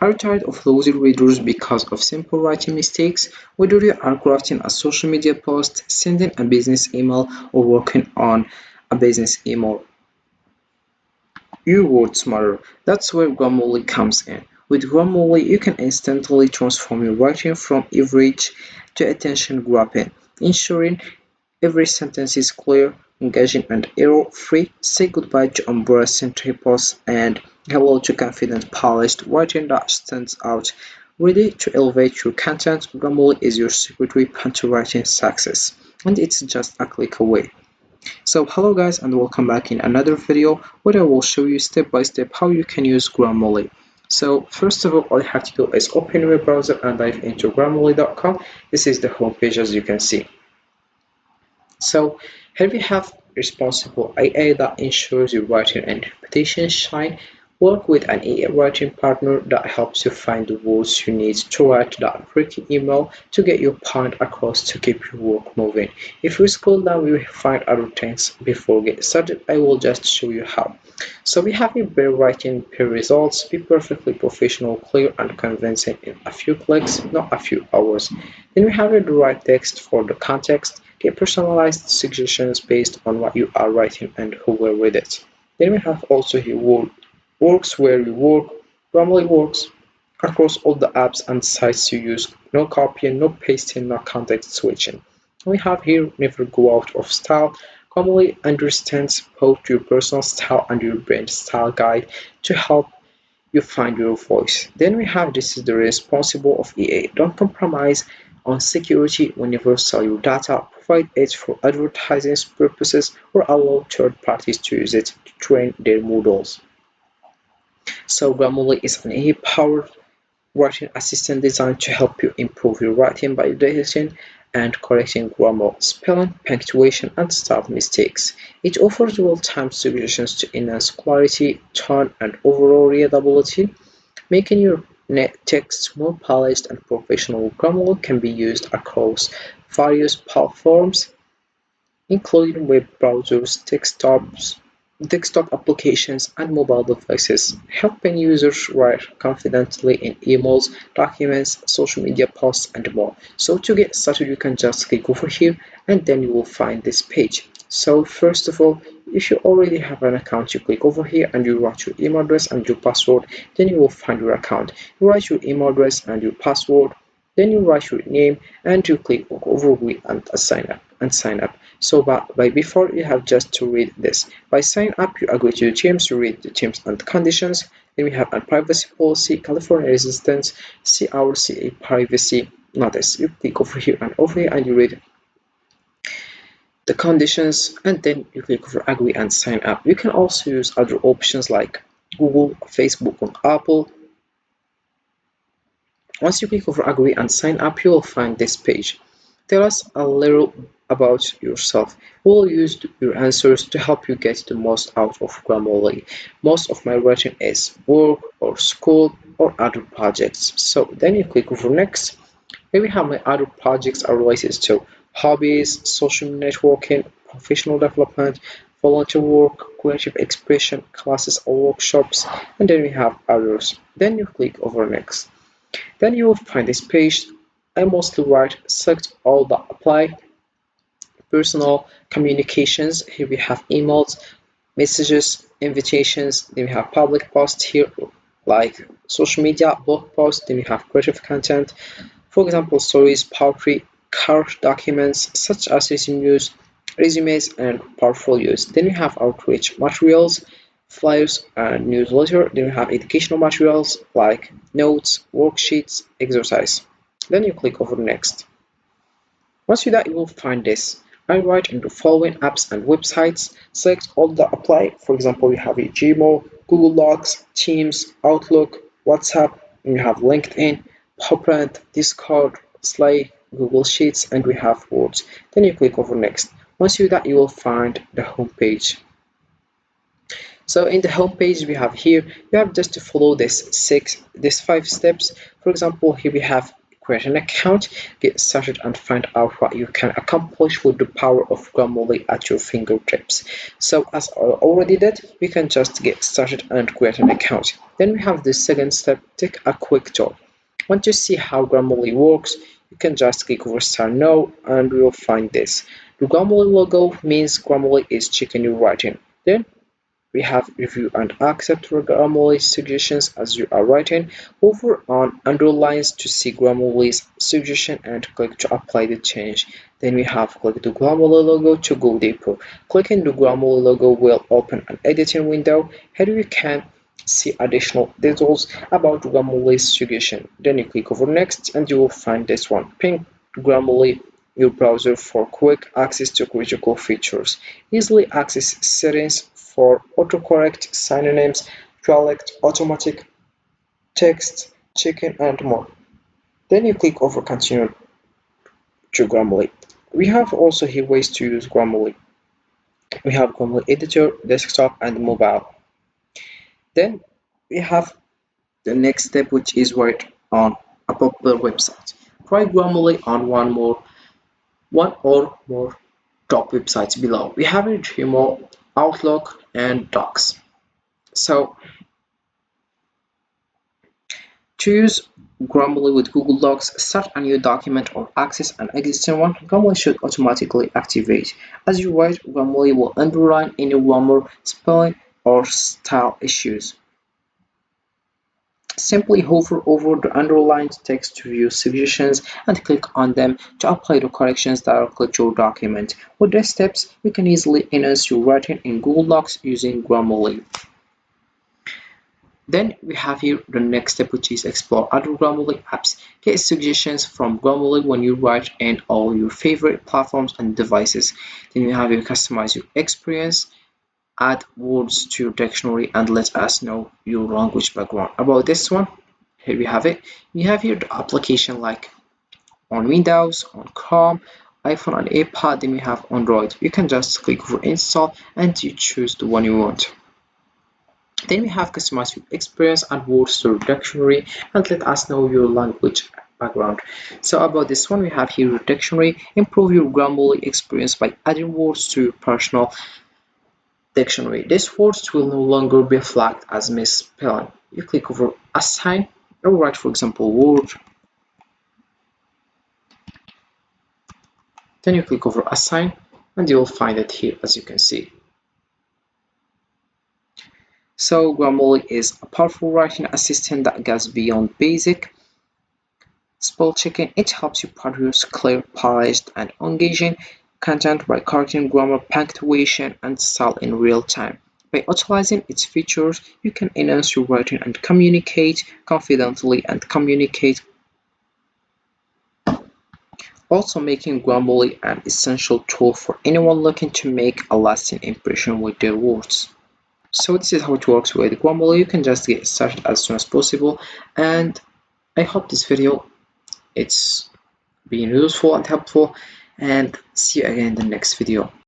Are you tired of losing readers because of simple writing mistakes? Whether you are crafting a social media post, sending a business email, or working on a business email, your words matter. That's where Grammarly comes in. With Grammarly, you can instantly transform your writing from average to attention-grabbing, ensuring every sentence is clear, engaging, and error-free. Say goodbye to embarrassing typos and hello to confident, polished writing that stands out. Ready to elevate your content, Grammarly is your secret weapon to writing success, and it's just a click away. So hello guys and welcome back in another video where I will show you step by step how you can use Grammarly. So first of all you have to do is open your browser and dive into grammarly.com. This is the homepage as you can see. So here we have responsible AI that ensures your writing and reputation shine. Work with an AI writing partner that helps you find the words you need to write that tricky email to get your point across to keep your work moving. If you scroll down, you will find other things. Before getting started, I will just show you how. So we have a better writing peer results, be perfectly professional, clear and convincing in a few clicks, not a few hours. Then we have the right text for the context, get personalized suggestions based on what you are writing and who will read it. Then we have also your works where you work, Grammarly works across all the apps and sites you use. No copying, no pasting, no context switching. We have here never go out of style. Grammarly understands both your personal style and your brand style guide to help you find your voice. Then we have this is the responsible of EA. Don't compromise on security whenever sell your data. Provide it for advertising purposes or allow third parties to use it to train their models. So Grammarly is an AI-powered writing assistant designed to help you improve your writing by detecting and correcting grammar, spelling, punctuation, and style mistakes. It offers real-time suggestions to enhance clarity, tone, and overall readability, making your text more polished and professional. Grammarly can be used across various platforms, including web browsers, desktop applications, and mobile devices, helping users write confidently in emails, documents, social media posts, and more. So to get started, you can just click over here and then you will find this page. So first of all, if you already have an account, you click over here and you write your email address and your password, then you will find your account. You write your email address and your password, then you write your name and you click over and sign up. So by before you have just to read this. By sign up, you agree to the terms, you read the terms and conditions. Then we have a privacy policy, California resistance, CA privacy notice. You click over here and you read the conditions and then you click over agree and sign up. You can also use other options like Google, Facebook, and Apple. Once you click over agree and sign up, you will find this page. Tell us a little about yourself. We'll use your answers to help you get the most out of Grammarly. Most of my writing is work or school or other projects. So then you click over next. Maybe how my other projects are related to hobbies, social networking, professional development, volunteer work, creative expression, classes or workshops, and then we have others. Then you click over next. Then you will find this page. I mostly write select all that apply. Personal communications. Here we have emails, messages, invitations. Then we have public posts here like social media, blog posts. Then we have creative content. For example, stories, poetry, card documents such as resumes, and portfolios. Then we have outreach materials, flyers, and newsletter. Then we have educational materials like notes, worksheets, exercise. Then you click over next. Once you do that, you will find this. I write into following apps and websites. Select all that apply. For example, we have a Gmail, Google Docs, Teams, Outlook, WhatsApp, and we have LinkedIn, PowerPoint, Discord, Slack, Google Sheets, and we have Words. Then you click over next. Once you do that, you will find the home page. So in the home page we have here, you have just to follow this 5 steps. For example, here we have create an account, get started, and find out what you can accomplish with the power of Grammarly at your fingertips. So as I already did, we can just get started and create an account. Then we have the second step, take a quick tour. Want to see how Grammarly works? You can just click over Start Now and you will find this. The Grammarly logo means Grammarly is checking your writing. Then we have review and accept Grammarly's suggestions as you are writing. Hover on underlines to see Grammarly's suggestion and click to apply the change. Then we have click the Grammarly logo to go deeper. Clicking the Grammarly logo will open an editing window. Here you can see additional details about Grammarly's suggestion. Then you click over next and you will find this one. Ping Grammarly your browser for quick access to critical features. Easily access settings for autocorrect, synonyms, dialect, automatic text, checking, and more. Then you click over continue to Grammarly. We have also here ways to use Grammarly. We have Grammarly editor, desktop, and mobile. Then we have the next step, which is write on a popular website. Try Grammarly on one or more top websites below. We have it Gmail, Outlook, and Docs. So to use Grammarly with Google Docs, start a new document or access an existing one. Grammarly should automatically activate. As you write, Grammarly will underline any grammar, spelling, or style issues. Simply hover over the underlined text to view suggestions and click on them to apply the corrections directly to your document. With these steps, you can easily enhance your writing in Google Docs using Grammarly. Then we have here the next step, which is explore other Grammarly apps. Get suggestions from Grammarly when you write in all your favorite platforms and devices. Then you have your customize your experience, add words to your dictionary, and let us know your language background. About this one, here we have it. You have here the application like on Windows, on Chrome, iPhone, and iPad. Then we have Android. You can just click over install and you choose the one you want. Then we have customize your experience and words to your dictionary and let us know your language background. So about this one, we have here your dictionary. Improve your Grammarly experience by adding words to your personal dictionary. These words will no longer be flagged as misspelling. You click over assign or write, for example, word. Then you click over assign and you will find it here, as you can see. So Grammarly is a powerful writing assistant that goes beyond basic spell checking. It helps you produce clear, polished, and engaging content by correcting grammar, punctuation, and style in real time. By utilizing its features, you can enhance your writing and communicate confidently and communicate, also making Grammarly an essential tool for anyone looking to make a lasting impression with their words. So this is how it works with Grammarly. You can just get started as soon as possible, and I hope this video it's been useful and helpful, and see you again in the next video.